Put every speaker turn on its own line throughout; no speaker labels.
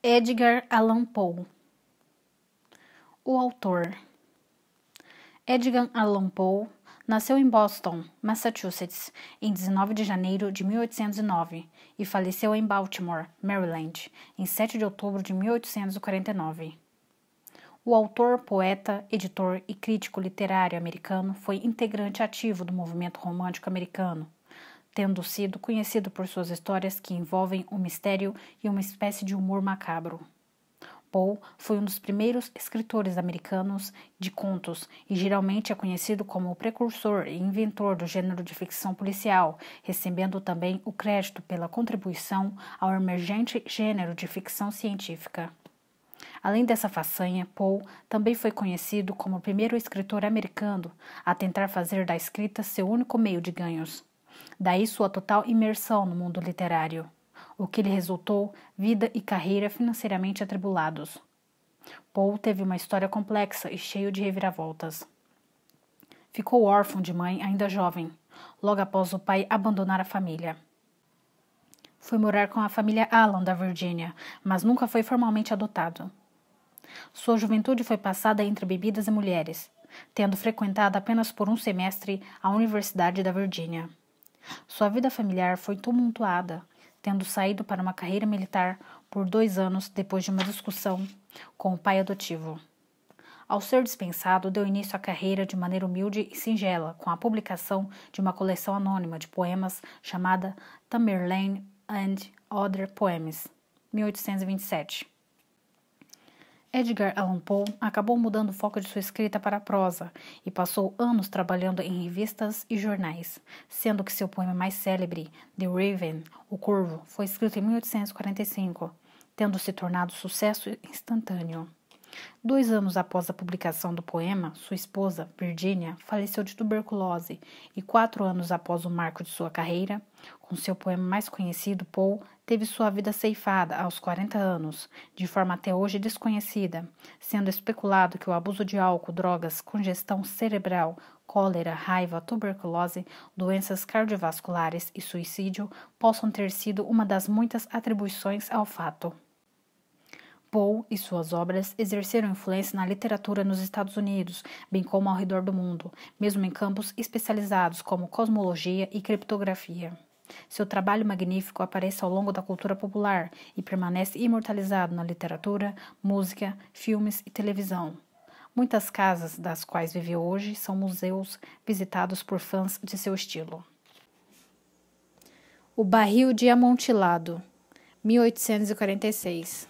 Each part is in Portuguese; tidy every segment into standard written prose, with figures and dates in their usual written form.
Edgar Allan Poe. O autor. Edgar Allan Poe nasceu em Boston, Massachusetts, em 19 de janeiro de 1809 e faleceu em Baltimore, Maryland, em 7 de outubro de 1849. O autor, poeta, editor e crítico literário americano foi integrante ativo do movimento romântico americano, tendo sido conhecido por suas histórias que envolvem o mistério e uma espécie de humor macabro. Poe foi um dos primeiros escritores americanos de contos e geralmente é conhecido como o precursor e inventor do gênero de ficção policial, recebendo também o crédito pela contribuição ao emergente gênero de ficção científica. Além dessa façanha, Poe também foi conhecido como o primeiro escritor americano a tentar fazer da escrita seu único meio de ganhos. Daí sua total imersão no mundo literário, o que lhe resultou vida e carreira financeiramente atribulados. Poe teve uma história complexa e cheia de reviravoltas. Ficou órfão de mãe ainda jovem, logo após o pai abandonar a família. Foi morar com a família Allan da Virgínia, mas nunca foi formalmente adotado. Sua juventude foi passada entre bebidas e mulheres, tendo frequentado apenas por um semestre a Universidade da Virgínia. Sua vida familiar foi tumultuada, tendo saído para uma carreira militar por 2 anos depois de uma discussão com o pai adotivo. Ao ser dispensado, deu início à carreira de maneira humilde e singela, com a publicação de uma coleção anônima de poemas chamada Tamerlane and Other Poems, 1827. Edgar Allan Poe acabou mudando o foco de sua escrita para a prosa e passou anos trabalhando em revistas e jornais, sendo que seu poema mais célebre, The Raven, O Corvo, foi escrito em 1845, tendo se tornado sucesso instantâneo. 2 anos após a publicação do poema, sua esposa, Virginia, faleceu de tuberculose e 4 anos após o marco de sua carreira, com seu poema mais conhecido, Poe teve sua vida ceifada aos 40 anos, de forma até hoje desconhecida, sendo especulado que o abuso de álcool, drogas, congestão cerebral, cólera, raiva, tuberculose, doenças cardiovasculares e suicídio possam ter sido uma das muitas atribuições ao fato. Poe e suas obras exerceram influência na literatura nos Estados Unidos, bem como ao redor do mundo, mesmo em campos especializados como cosmologia e criptografia. Seu trabalho magnífico aparece ao longo da cultura popular e permanece imortalizado na literatura, música, filmes e televisão. Muitas casas das quais vive hoje são museus visitados por fãs de seu estilo. O Barril de Amontilado, 1846.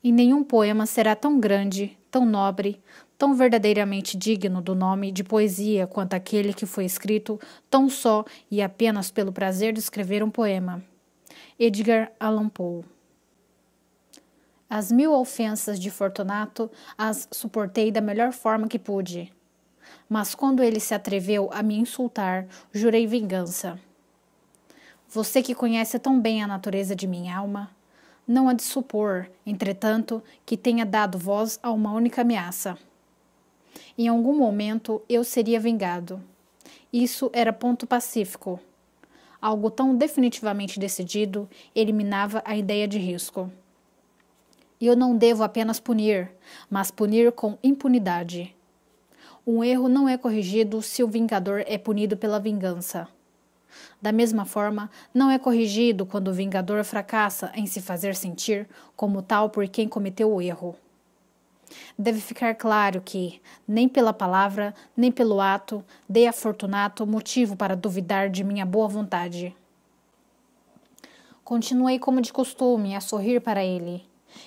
E nenhum poema será tão grande, tão nobre, tão verdadeiramente digno do nome de poesia quanto aquele que foi escrito tão só e apenas pelo prazer de escrever um poema. Edgar Allan Poe. As 1000 ofensas de Fortunato as suportei da melhor forma que pude. Mas quando ele se atreveu a me insultar, jurei vingança. Você que conhece tão bem a natureza de minha alma, não há de supor, entretanto, que tenha dado voz a uma única ameaça. Em algum momento eu seria vingado. Isso era ponto pacífico. Algo tão definitivamente decidido eliminava a ideia de risco. Eu não devo apenas punir, mas punir com impunidade. Um erro não é corrigido se o vingador é punido pela vingança. Da mesma forma, não é corrigido quando o vingador fracassa em se fazer sentir como tal por quem cometeu o erro. Deve ficar claro que, nem pela palavra, nem pelo ato, dei a Fortunato motivo para duvidar de minha boa vontade. Continuei como de costume a sorrir para ele,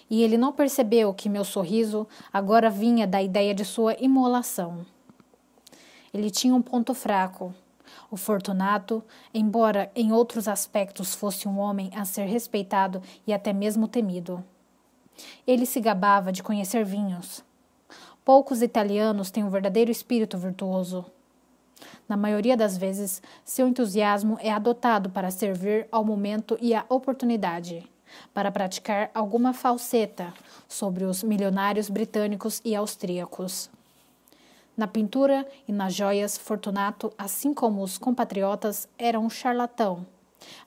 e ele não percebeu que meu sorriso agora vinha da ideia de sua imolação. Ele tinha um ponto fraco. O Fortunato, embora em outros aspectos fosse um homem a ser respeitado e até mesmo temido. Ele se gabava de conhecer vinhos. Poucos italianos têm um verdadeiro espírito virtuoso. Na maioria das vezes, seu entusiasmo é adotado para servir ao momento e à oportunidade, para praticar alguma falseta sobre os milionários britânicos e austríacos. Na pintura e nas joias, Fortunato, assim como os compatriotas, era um charlatão,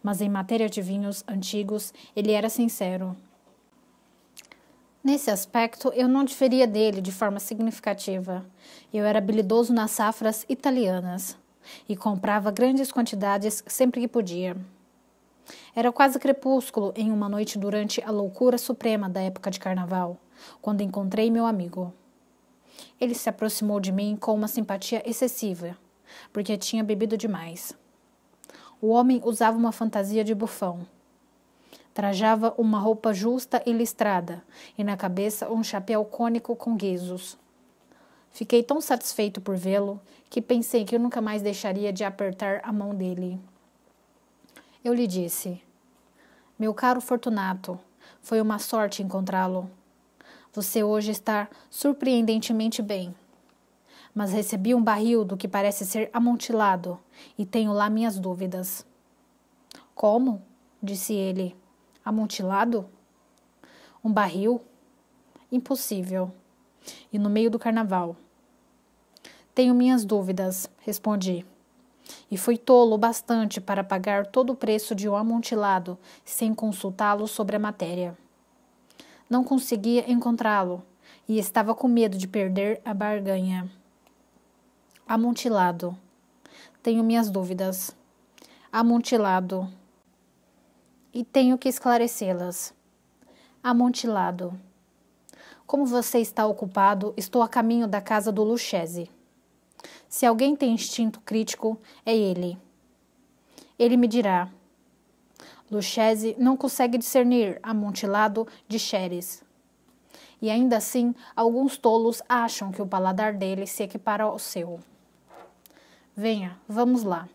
mas em matéria de vinhos antigos ele era sincero. Nesse aspecto, eu não diferia dele de forma significativa. Eu era habilidoso nas safras italianas e comprava grandes quantidades sempre que podia. Era quase crepúsculo em uma noite durante a loucura suprema da época de carnaval, quando encontrei meu amigo. Ele se aproximou de mim com uma simpatia excessiva, porque tinha bebido demais. O homem usava uma fantasia de bufão. Trajava uma roupa justa e listrada, e na cabeça um chapéu cônico com guizos. Fiquei tão satisfeito por vê-lo, que pensei que eu nunca mais deixaria de apertar a mão dele. Eu lhe disse: meu caro Fortunato, foi uma sorte encontrá-lo. Você hoje está surpreendentemente bem. Mas recebi um barril do que parece ser amontilado, e tenho lá minhas dúvidas. Como? Disse ele. Amontilado? Um barril? Impossível. E no meio do carnaval. Tenho minhas dúvidas, respondi. E fui tolo bastante para pagar todo o preço de um amontilado sem consultá-lo sobre a matéria. Não conseguia encontrá-lo e estava com medo de perder a barganha. Amontilado. Tenho minhas dúvidas. Amontilado. E tenho que esclarecê-las. Amontilado. Como você está ocupado, estou a caminho da casa do Lucchesi. Se alguém tem instinto crítico, é ele. Ele me dirá: Lucchesi não consegue discernir amontilado de xeres. E ainda assim, alguns tolos acham que o paladar dele se equipara ao seu. Venha, vamos lá.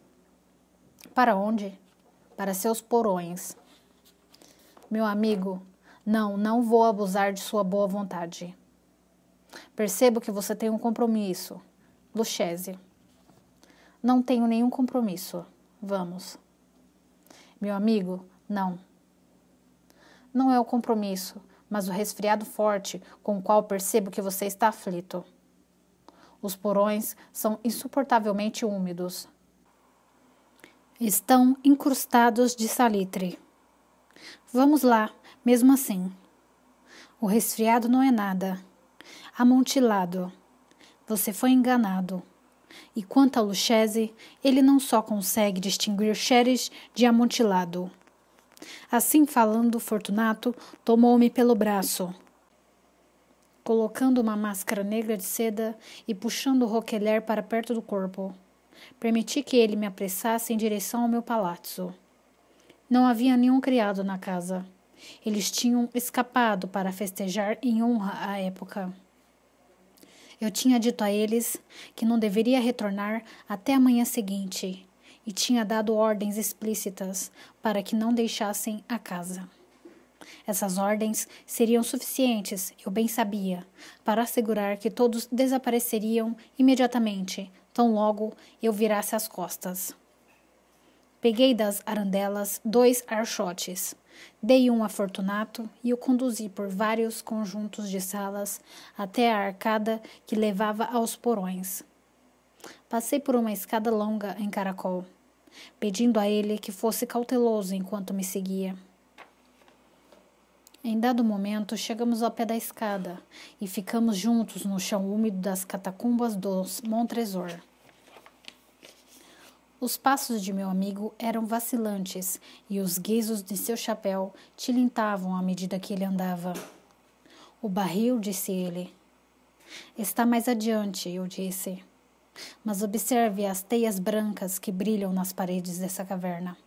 Para onde? Para seus porões. Meu amigo, não vou abusar de sua boa vontade. Percebo que você tem um compromisso. Lucchesi. Não tenho nenhum compromisso. Vamos. Meu amigo, não. Não é o compromisso, mas o resfriado forte com o qual percebo que você está aflito. Os porões são insuportavelmente úmidos. Estão incrustados de salitre. Vamos lá, mesmo assim. O resfriado não é nada. Amontilado. Você foi enganado. E quanto ao Lucchesi, ele não só consegue distinguir xeres de amontilado. Assim falando, Fortunato tomou-me pelo braço, colocando uma máscara negra de seda e puxando o roquelaire para perto do corpo. Permiti que ele me apressasse em direção ao meu palazzo. Não havia nenhum criado na casa. Eles tinham escapado para festejar em honra à época. Eu tinha dito a eles que não deveria retornar até a manhã seguinte e tinha dado ordens explícitas para que não deixassem a casa. Essas ordens seriam suficientes, eu bem sabia, para assegurar que todos desapareceriam imediatamente, tão logo eu virasse as costas. Peguei das arandelas 2 archotes, dei um a Fortunato e o conduzi por vários conjuntos de salas até a arcada que levava aos porões. Passei por uma escada longa em caracol, pedindo a ele que fosse cauteloso enquanto me seguia. Em dado momento, chegamos ao pé da escada e ficamos juntos no chão úmido das catacumbas dos Montresor. Os passos de meu amigo eram vacilantes e os guizos de seu chapéu tilintavam à medida que ele andava. O barril, disse ele. Está mais adiante, eu disse. Mas observe as teias brancas que brilham nas paredes dessa caverna.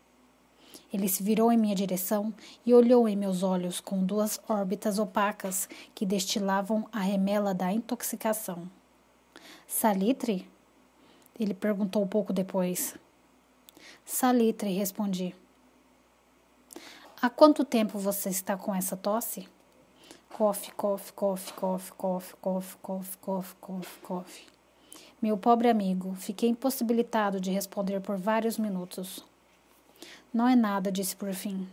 Ele se virou em minha direção e olhou em meus olhos com 2 órbitas opacas que destilavam a remela da intoxicação. Salitre? Ele perguntou pouco depois. Salitre, respondi. Há quanto tempo você está com essa tosse? Cofe, cofe, cofe, cofe, cofe, cofe, cofe, cofe, cofe, cofe. Meu pobre amigo, fiquei impossibilitado de responder por vários minutos. Não é nada, disse por fim.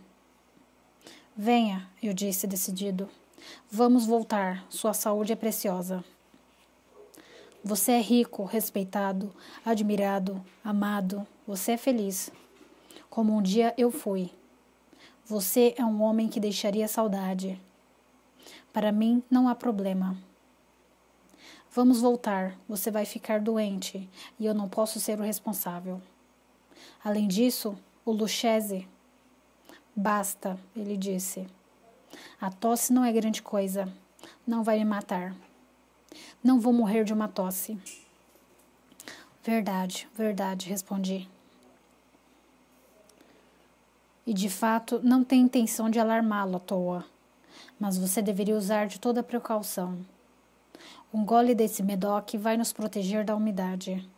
Venha, eu disse decidido. Vamos voltar, sua saúde é preciosa. Você é rico, respeitado, admirado, amado. Você é feliz. Como um dia eu fui. Você é um homem que deixaria saudade. Para mim não há problema. Vamos voltar, você vai ficar doente e eu não posso ser o responsável. Além disso, o Lucchese... Basta, ele disse. A tosse não é grande coisa. Não vai me matar. Não vou morrer de uma tosse. Verdade, verdade, respondi. E de fato não tenho intenção de alarmá-lo à toa, mas você deveria usar de toda a precaução. Um gole desse Medoc vai nos proteger da umidade.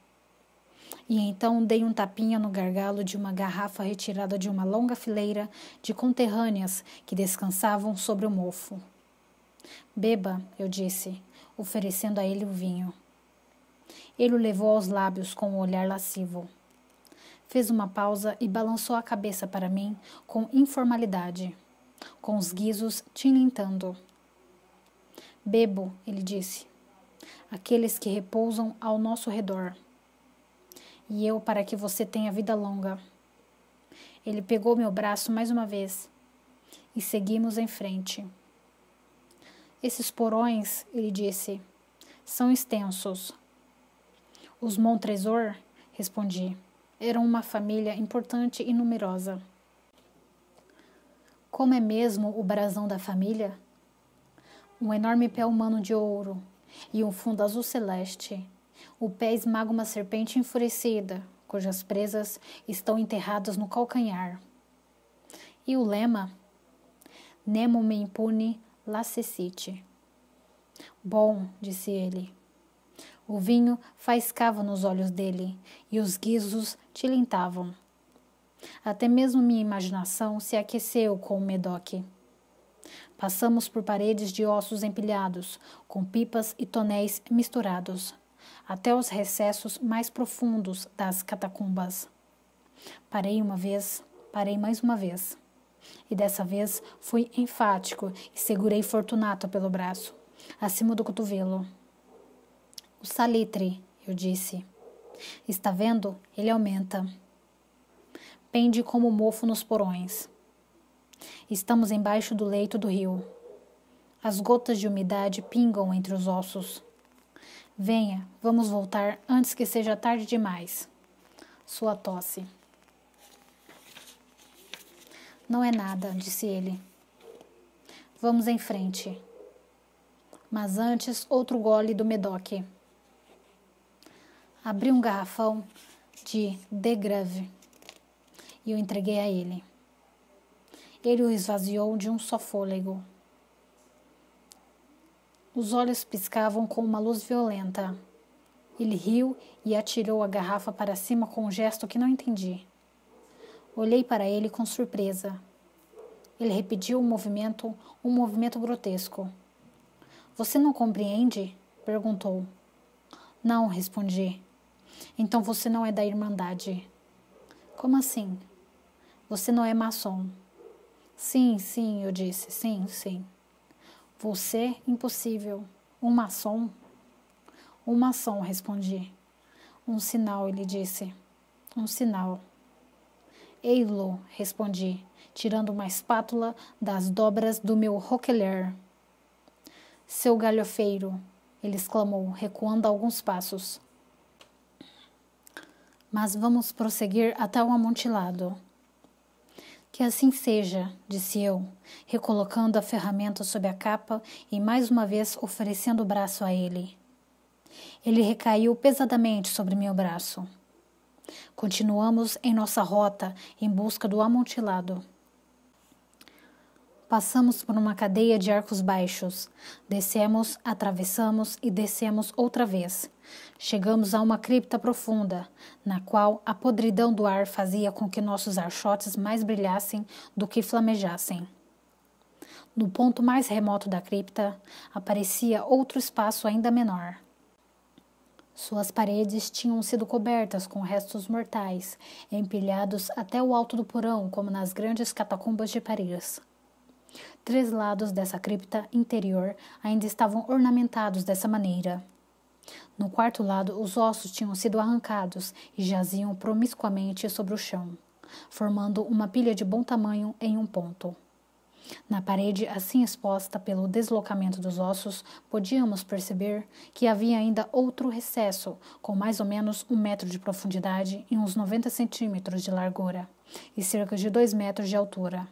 E então dei um tapinha no gargalo de uma garrafa retirada de uma longa fileira de conterrâneas que descansavam sobre o mofo. Beba, eu disse, oferecendo a ele o vinho. Ele o levou aos lábios com um olhar lascivo. Fez uma pausa e balançou a cabeça para mim com informalidade, com os guizos tilintando. Bebo, ele disse, aqueles que repousam ao nosso redor. E eu para que você tenha vida longa. Ele pegou meu braço mais uma vez e seguimos em frente. Esses porões, ele disse, são extensos. Os Montresor, respondi, eram uma família importante e numerosa. Como é mesmo o brasão da família? Um enorme pé humano de ouro e um fundo azul celeste. O pé esmaga uma serpente enfurecida, cujas presas estão enterradas no calcanhar. E o lema? Nemo me impune lacescite. Bom, disse ele. O vinho faiscava nos olhos dele e os guizos tilintavam. Até mesmo minha imaginação se aqueceu com o Medoc. Passamos por paredes de ossos empilhados, com pipas e tonéis misturados, até os recessos mais profundos das catacumbas. Parei mais uma vez. E dessa vez fui enfático e segurei Fortunato pelo braço, acima do cotovelo. O salitre, eu disse. Está vendo? Ele aumenta. Pende como mofo nos porões. Estamos embaixo do leito do rio. As gotas de umidade pingam entre os ossos. Venha, vamos voltar antes que seja tarde demais. Sua tosse. Não é nada, disse ele. Vamos em frente. Mas antes, outro gole do Medoc. Abri um garrafão de De Grave e o entreguei a ele. Ele o esvaziou de um só fôlego. Os olhos piscavam com uma luz violenta. Ele riu e atirou a garrafa para cima com um gesto que não entendi. Olhei para ele com surpresa. Ele repetiu um movimento grotesco. Você não compreende? Perguntou. Não, respondi. Então você não é da Irmandade. Como assim? Você não é maçom. Sim, sim, eu disse. Sim. Você, impossível. Um maçom? Um maçom, respondi. Um sinal, ele disse. Um sinal. Ei-lo, respondi, tirando uma espátula das dobras do meu roquelaire. Seu galhofeiro, ele exclamou, recuando alguns passos. Mas vamos prosseguir até o amontilado. Que assim seja, disse eu, recolocando a ferramenta sob a capa e mais uma vez oferecendo o braço a ele. Ele recaiu pesadamente sobre meu braço. Continuamos em nossa rota em busca do amontilado. Passamos por uma cadeia de arcos baixos. Descemos, atravessamos e descemos outra vez. Chegamos a uma cripta profunda, na qual a podridão do ar fazia com que nossos archotes mais brilhassem do que flamejassem. No ponto mais remoto da cripta, aparecia outro espaço ainda menor. Suas paredes tinham sido cobertas com restos mortais, empilhados até o alto do porão, como nas grandes catacumbas de Paris. 3 lados dessa cripta interior ainda estavam ornamentados dessa maneira. No 4º lado, os ossos tinham sido arrancados e jaziam promiscuamente sobre o chão, formando uma pilha de bom tamanho em um ponto. Na parede, assim exposta pelo deslocamento dos ossos, podíamos perceber que havia ainda outro recesso, com mais ou menos 1 metro de profundidade e uns 90 centímetros de largura, e cerca de 2 metros de altura.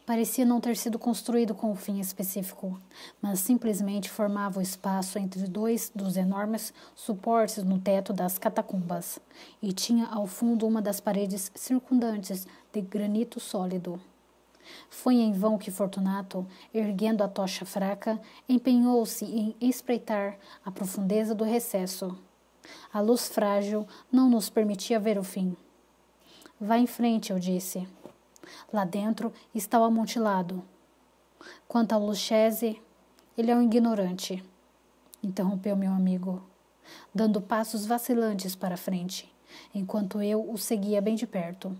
Parecia não ter sido construído com um fim específico, mas simplesmente formava o espaço entre 2 dos enormes suportes no teto das catacumbas, e tinha ao fundo uma das paredes circundantes de granito sólido. Foi em vão que Fortunato, erguendo a tocha fraca, empenhou-se em espreitar a profundeza do recesso. A luz frágil não nos permitia ver o fim. Vá em frente, eu disse. Lá dentro está o amontilado. Quanto ao Lucchese, ele é um ignorante, interrompeu meu amigo, dando passos vacilantes para a frente, enquanto eu o seguia bem de perto.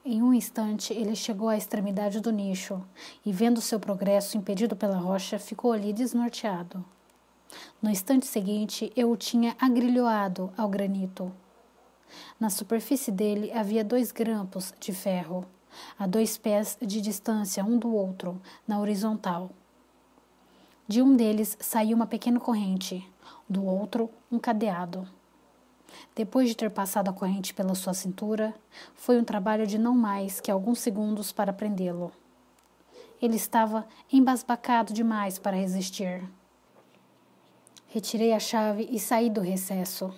Em um instante, ele chegou à extremidade do nicho e, vendo seu progresso impedido pela rocha, ficou ali desnorteado. No instante seguinte, eu o tinha agrilhoado ao granito. Na superfície dele havia 2 grampos de ferro, a 2 pés de distância um do outro, na horizontal. De um deles saiu uma pequena corrente, do outro um cadeado. Depois de ter passado a corrente pela sua cintura, foi um trabalho de não mais que alguns segundos para prendê-lo. Ele estava embasbacado demais para resistir. Retirei a chave e saí do recesso.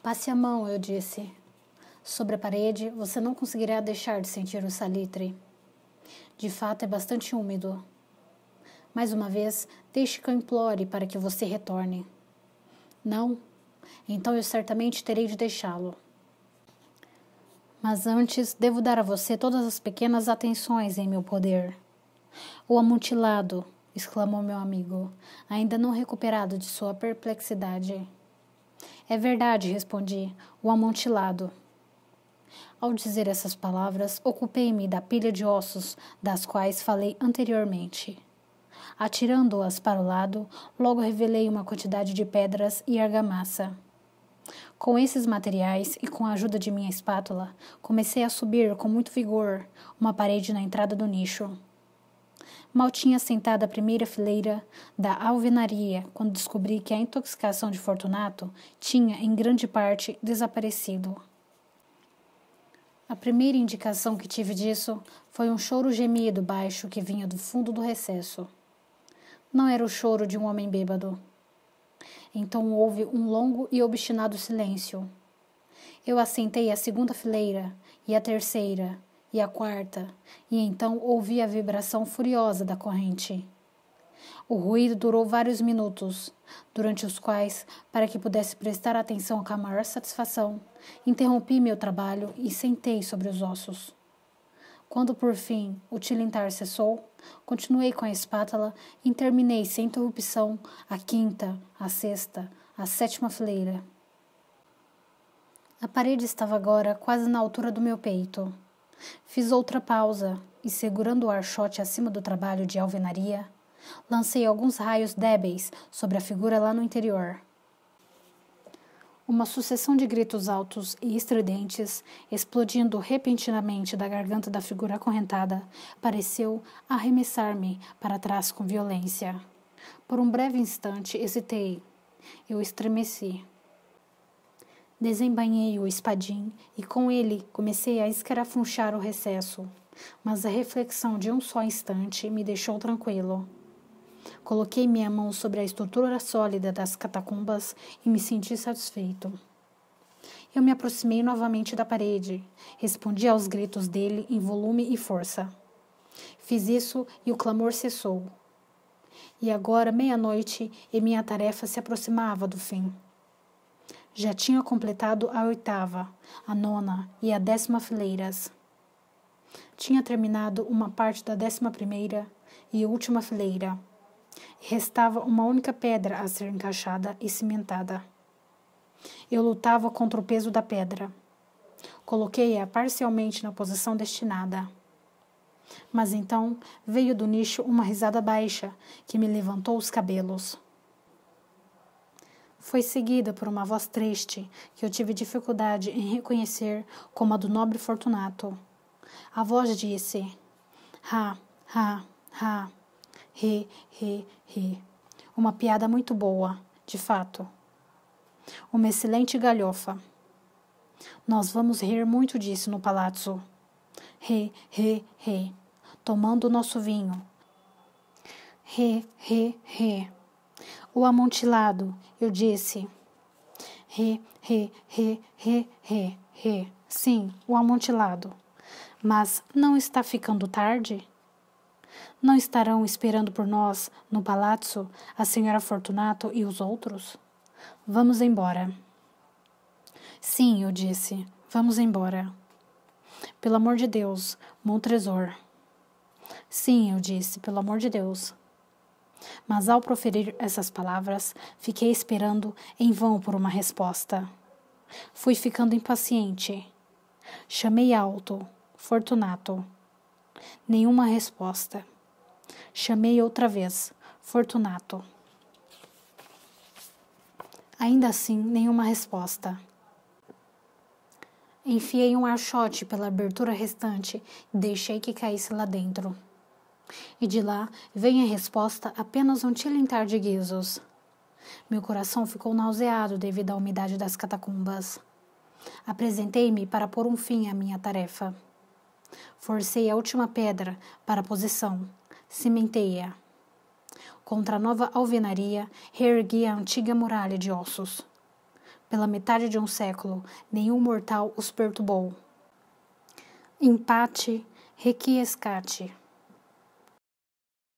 Passe a mão, eu disse. Sobre a parede, você não conseguirá deixar de sentir o salitre. De fato, é bastante úmido. Mais uma vez, deixe que eu implore para que você retorne. Não? Então eu certamente terei de deixá-lo. Mas antes, devo dar a você todas as pequenas atenções em meu poder. O amontilado, exclamou meu amigo, ainda não recuperado de sua perplexidade. É verdade, respondi, o amontilado. Ao dizer essas palavras, ocupei-me da pilha de ossos das quais falei anteriormente. Atirando-as para o lado, logo revelei uma quantidade de pedras e argamassa. Com esses materiais e com a ajuda de minha espátula, comecei a subir com muito vigor uma parede na entrada do nicho. Mal tinha sentado a primeira fileira da alvenaria quando descobri que a intoxicação de Fortunato tinha, em grande parte, desaparecido. A primeira indicação que tive disso foi um choro gemido baixo que vinha do fundo do recesso. Não era o choro de um homem bêbado. Então houve um longo e obstinado silêncio. Eu assentei a 2ª fileira, e a 3ª, e a 4ª, e então ouvi a vibração furiosa da corrente. O ruído durou vários minutos, durante os quais, para que pudesse prestar atenção com a maior satisfação, interrompi meu trabalho e sentei sobre os ossos. Quando, por fim, o tilintar cessou, continuei com a espátula e terminei sem interrupção a 5ª, a 6ª, a 7ª fileira. A parede estava agora quase na altura do meu peito. Fiz outra pausa e, segurando o archote acima do trabalho de alvenaria, lancei alguns raios débeis sobre a figura lá no interior. Uma sucessão de gritos altos e estridentes, explodindo repentinamente da garganta da figura acorrentada, pareceu arremessar-me para trás com violência. Por um breve instante, hesitei. Eu estremeci. Desembainhei o espadim e com ele comecei a escarafunchar o recesso, mas a reflexão de um só instante me deixou tranquilo. Coloquei minha mão sobre a estrutura sólida das catacumbas e me senti satisfeito. Eu me aproximei novamente da parede, respondi aos gritos dele em volume e força. Fiz isso e o clamor cessou. E agora, meia-noite, e minha tarefa se aproximava do fim. Já tinha completado a 8ª, a 9ª e a 10ª fileiras. Tinha terminado uma parte da 11ª e última fileira. Restava uma única pedra a ser encaixada e cimentada. Eu lutava contra o peso da pedra. Coloquei-a parcialmente na posição destinada. Mas então veio do nicho uma risada baixa que me levantou os cabelos. Foi seguida por uma voz triste que eu tive dificuldade em reconhecer como a do nobre Fortunato. A voz disse: ha, ha, ha, ri, ri, ri. Uma piada muito boa, de fato. Uma excelente galhofa. Nós vamos rir muito disso no palazzo. Ri, ri, ri. Tomando o nosso vinho. Ri, ri, ri. O amontilado, eu disse. Ri, ri, ri, ri, ri, ri. Sim, o amontilado. Mas não está ficando tarde? Não estarão esperando por nós, no palazzo, a senhora Fortunato e os outros? Vamos embora. Sim, eu disse. Vamos embora. Pelo amor de Deus, Montresor. Sim, eu disse, pelo amor de Deus. Mas ao proferir essas palavras, fiquei esperando em vão por uma resposta. Fui ficando impaciente. Chamei alto, Fortunato. Nenhuma resposta. Chamei outra vez, Fortunato. Ainda assim, nenhuma resposta. Enfiei um archote pela abertura restante e deixei que caísse lá dentro. E de lá veio a resposta apenas um tilintar de guizos. Meu coração ficou nauseado devido à umidade das catacumbas. Apresentei-me para pôr um fim à minha tarefa. Forcei a última pedra para a posição. Cimentei-a. Contra a nova alvenaria, reergui a antiga muralha de ossos. Pela metade de um século, nenhum mortal os perturbou. Empate, requiescate.